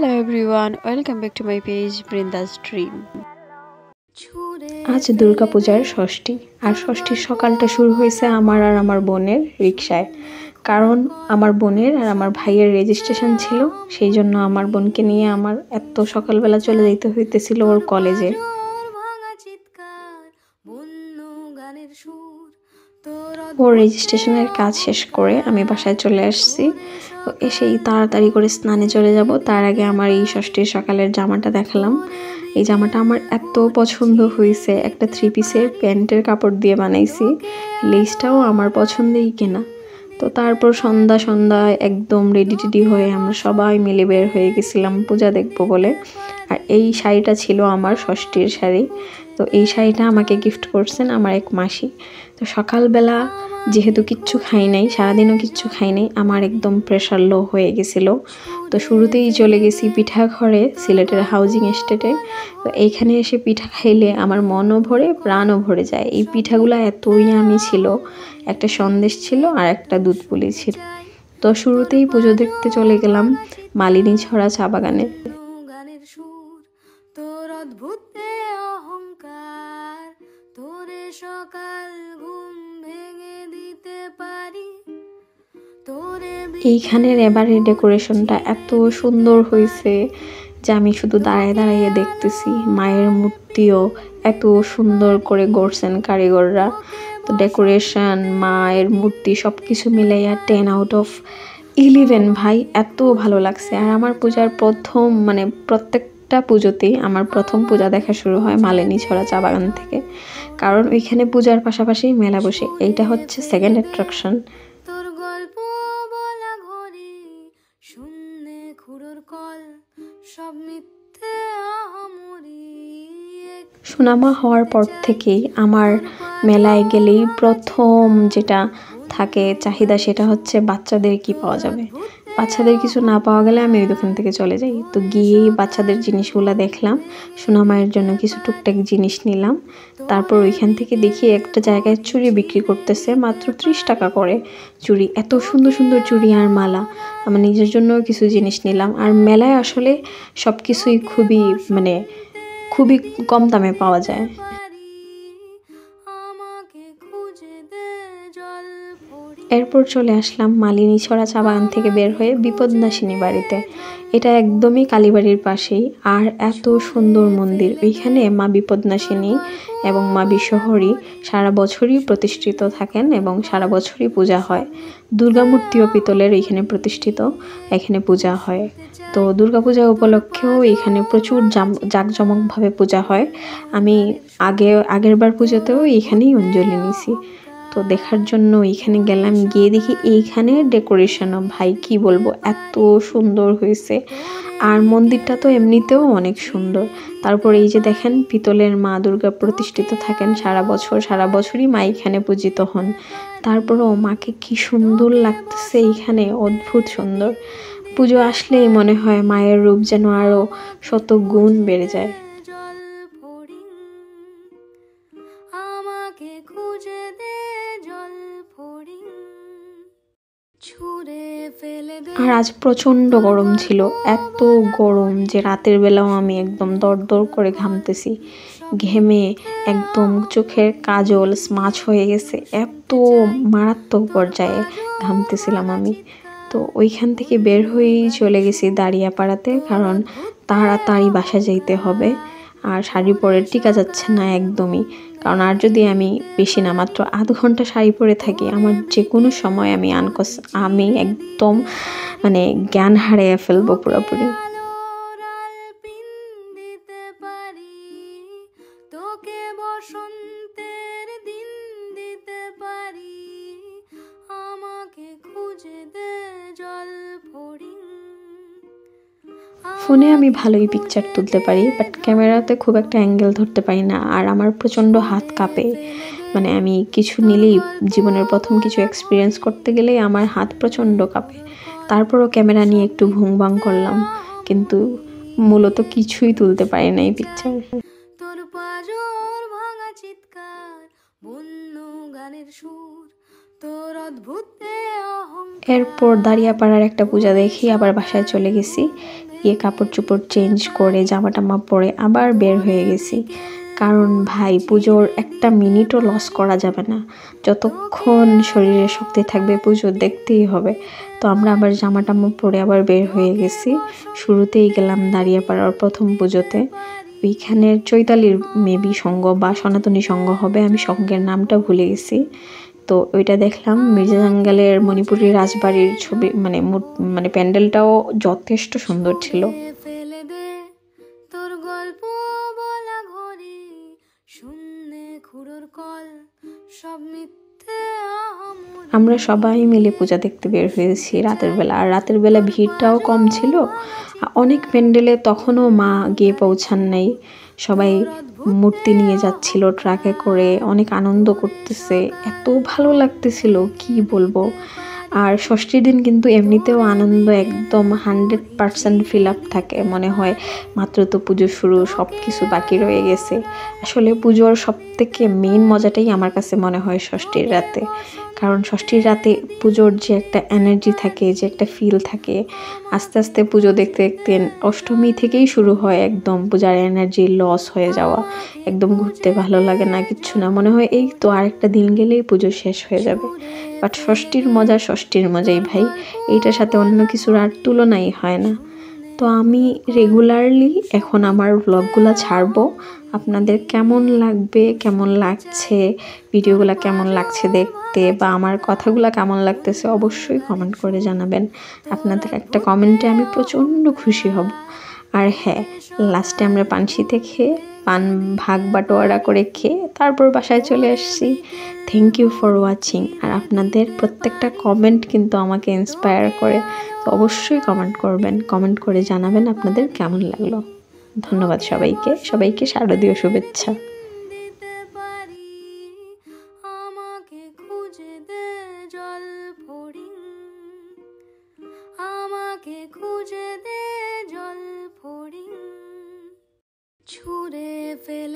Hello everyone, welcome back to my page Brinda's Dream. আজ দুর্গাপূজার ষষ্ঠী আর ষষ্ঠীর সকালটা শুরু হয়েছে আমার আর আমার বোনের রিকশায়। কারণ আমার বোনের আর আমার ভাইয়ের রেজিস্ট্রেশন ছিল, সেই জন্য আমার বোনকে নিয়ে আমার এত সকালবেলা চলে যেতে হইতেছিল ওর কলেজে। ওর রেজিস্ট্রেশনের কাজ শেষ করে আমি বাসায় চলে আসছি। তো এসেই তাড়াতাড়ি করে স্নানে চলে যাব, তার আগে আমার এই ষষ্ঠীর সকালের জামাটা দেখালাম। এই জামাটা আমার এত পছন্দ হয়েছে, একটা 3 পিসের প্যান্টের কাপড় দিয়ে বানাইছি, লেসটাও আমার পছন্দেই কেনা। তো তারপর সন্ধ্যায় একদম রেডি হয়ে আমরা সবাই মিলে বের হয়ে গেছিলাম পূজা দেখবো বলে। আর এই শাড়িটা ছিল আমার ষষ্ঠীর শাড়ি। তো এই শাড়িটা আমাকে গিফট করছেন আমার এক মাসি। তো সকালবেলা যেহেতু কিচ্ছু খাই নাই, সারাদিনও কিচ্ছু খাই নাই, আমার একদম প্রেশার লো হয়ে গেছিলো। তো শুরুতেই চলে গেছি পিঠা ঘরে, সিলেটের হাউজিং এস্টেটে। তো এইখানে এসে পিঠা খাইলে আমার মনও ভরে প্রাণও ভরে যায়। এই পিঠাগুলো এতই ইয়ামি ছিল, একটা সন্দেশ ছিল আর একটা দুধ পুলি ছিল। তো শুরুতেই পুজো দেখতে চলে গেলাম মালিনী ছড়া চা বাগানে। এইখানের এবারের ডেকোরেশনটা এত সুন্দর হয়েছে যে আমি শুধু দাঁড়িয়ে দেখতেছি। মায়ের মূর্তিও এত সুন্দর করে গড়ছেন কারিগররা। তো ডেকোরেশন, মায়ের মূর্তি সব কিছু মিলাইয়া 10 আউট অফ 11 ভাই, এত ভালো লাগছে। আর আমার পূজার প্রত্যেকটা পুজোতেই আমার প্রথম পূজা দেখা শুরু হয় মালিনী ছড়া চা বাগান থেকে, কারণ ওইখানে পূজার পাশাপাশি মেলা বসে। এইটা হচ্ছে সেকেন্ড অ্যাট্রাকশন। সুনামা হওয়ার পর থেকেই আমার মেলায় গেলেই প্রথম যেটা থাকে চাহিদা, সেটা হচ্ছে বাচ্চাদের কি পাওয়া যাবে। বাচ্চাদের কিছু না পাওয়া গেলে আমি ওই দোকান থেকে চলে যাই। তো গিয়েই বাচ্চাদের জিনিসগুলো দেখলাম, সুনামায়ের জন্য কিছু টুকটাক জিনিস নিলাম। তারপর ওইখান থেকে দেখি একটা জায়গায় চুড়ি বিক্রি করতেছে মাত্র 30 টাকা করে চুড়ি। এত সুন্দর সুন্দর চুড়ি আর মালা। আমার নিজের জন্য কিছু জিনিস নিলাম। আর মেলায় আসলে সব কিছুই খুবই কম দামে পাওয়া যায়। এরপর চলে আসলাম মালিনী ছড়া চা বাগান থেকে বের হয়ে বিপদনাশিনী বাড়িতে। এটা একদমই কালীবাড়ির পাশেই। আর এত সুন্দর মন্দির, ওইখানে মা বিপদনাশিনী এবং মা বিশ্বহরী সারা বছরই প্রতিষ্ঠিত থাকেন এবং সারা বছরই পূজা হয়। দুর্গামূর্তিও পিতলের এইখানে প্রতিষ্ঠিত, এখানে পূজা হয়। তো দুর্গাপূজা উপলক্ষেও এখানে প্রচুর জাঁকজমকভাবে পূজা হয়। আমি আগের বার পুজোতেও এইখানেই অঞ্জলি নিছি। তো দেখার জন্য এইখানে গেলাম, গিয়ে দেখি এইখানে ডেকোরেশনও ভাই কি বলবো, এত সুন্দর হয়েছে। আর মন্দিরটা তো এমনিতেও অনেক সুন্দর। তারপর এই যে দেখেন পিতলের মা দুর্গা প্রতিষ্ঠিত থাকেন সারা বছরই মা এখানে পূজিত হন। তারপরও মাকে কি সুন্দর লাগতেছে এইখানে, অদ্ভুত সুন্দর। পুজো আসলেই মনে হয় মায়ের রূপ যেন আরো শত গুণ বেড়ে যায়। আর আজ প্রচন্ড গরম ছিল, এত গরম যে রাতের বেলাও আমি একদম দরদর করে ঘামতেছি। ঘেমে একদম চোখের কাজল স্মাচ হয়ে গেছে, এত মারাত্মক পর্যায়ে ঘামতেছিলাম আমি। তো ওইখান থেকে বের হয়েই চলে গেছি দাঁড়িয়াপাড়াতে, কারণ তাড়াতাড়ি বাসা যাইতে হবে। আর শাড়ি পরে টিকা যাচ্ছে না একদমই, কারণ আর যদি আমি বেশি না মাত্র আধ ঘন্টা শাড়ি পরে থাকি, আমার যে কোনো সময় আমি একদম জ্ঞান হারিয়ে ফেলবো পুরোপুরি। ফোনে আমি ভালোই পিকচার তুলতে পারি, বাট ক্যামেরাতে খুব একটা অ্যাঙ্গেল ধরতে পারি না। আর আমার প্রচণ্ড হাত কাঁপে, আমি কিছু নিলেই, জীবনের প্রথম কিছু এক্সপিরিয়েন্স করতে গেলেই আমার হাত প্রচণ্ড কাঁপে। তারপরও ক্যামেরা নিয়ে একটু ভুংভাং করলাম, কিন্তু মূলত কিছুই তুলতে পারি না এই পিকচার। এরপর দাঁড়িয়াপাড়ার একটা পূজা দেখি আবার বাসায় চলে গেছি। কাপড় চোপড় চেঞ্জ করে জামা টামা পরে আবার বের হয়ে গেছি। কারণ ভাই পুজোর একটা মিনিটও লস করা যাবে না, যতক্ষণ শরীরে শক্তি থাকবে পুজো দেখতেই হবে। তো আমরা আবার জামা টামা পরে আবার বের হয়ে গেছি। শুরুতেই গেলাম দাঁড়িয়াপাড়ার প্রথম পুজোতে। ওইখানের চৈতালির মেবি সঙ্গ বা সনাতনী সঙ্গ হবে, আমি সঙ্গের নামটা ভুলে গেছি। তো ওইটা দেখলাম। মির্জা জাঙ্গালের মণিপুরি রাজবাড়ির ছবি মানে প্যান্ডেলটাও যথেষ্ট সুন্দর ছিল। আমরা সবাই মিলে পূজা দেখতে বের হয়েছি রাতের বেলা। আর রাতের বেলা ভিড়টাও কম ছিল। অনেক প্যান্ডেলে তখনও মা গিয়ে পৌঁছান নাই। সবাই মূর্তি নিয়ে যাচ্ছিল ট্রাকে করে, অনেক আনন্দ করতেছে, এত ভালো লাগতেছিল কি বলবো। আর ষষ্ঠীর দিন কিন্তু এমনিতেও আনন্দ একদম 100% ফিল আপ থাকে, মনে হয় মাত্র তো পুজো শুরু, সব কিছু বাকি রয়ে গেছে। আসলে পুজোর সবথেকে মেইন মজাটাই আমার কাছে মনে হয় ষষ্ঠীর রাতে। কারণ ষষ্ঠীর রাতে পুজোর যে একটা এনার্জি থাকে, যে একটা ফিল থাকে, আস্তে আস্তে পুজো দেখতে দেখতে অষ্টমী থেকেই শুরু হয় একদম পূজার এনার্জি লস হয়ে যাওয়া। একদম ঘুরতে ভালো লাগে না, কিচ্ছু না, মনে হয় এই তো আরেকটা দিন গেলেই পুজো শেষ হয়ে যাবে। বাট ষষ্ঠীর মজাই ভাই, এইটার সাথে অন্য কিছুর আর তুলনাই হয় না। তো আমি রেগুলারলি এখন আমার ব্লগগুলো ছাড়বো। আপনাদের কেমন লাগবে, কেমন লাগছে, ভিডিওগুলো কেমন লাগছে দেখতে, বা আমার কথাগুলো কেমন লাগতেছে অবশ্যই কমেন্ট করে জানাবেন। আপনাদের একটা কমেন্টে আমি প্রচণ্ড খুশি হব। আর হ্যাঁ, লাস্টে আমরা পানশিতে খেয়ে পান ভাগ বাটোয়ারা করে খেয়ে তারপর বাসায় চলে আসছি। Thank you for watching. আর আপনাদের প্রত্যেকটা কমেন্ট কিন্তু আমাকে ইন্সপায়ার করে। তো অবশ্যই কমেন্ট করবেন, কমেন্ট করে জানাবেন আপনাদের কেমন লাগলো। ধন্যবাদ সবাইকে শারদীয় শুভেচ্ছা। ছুঁড়ে ফেলে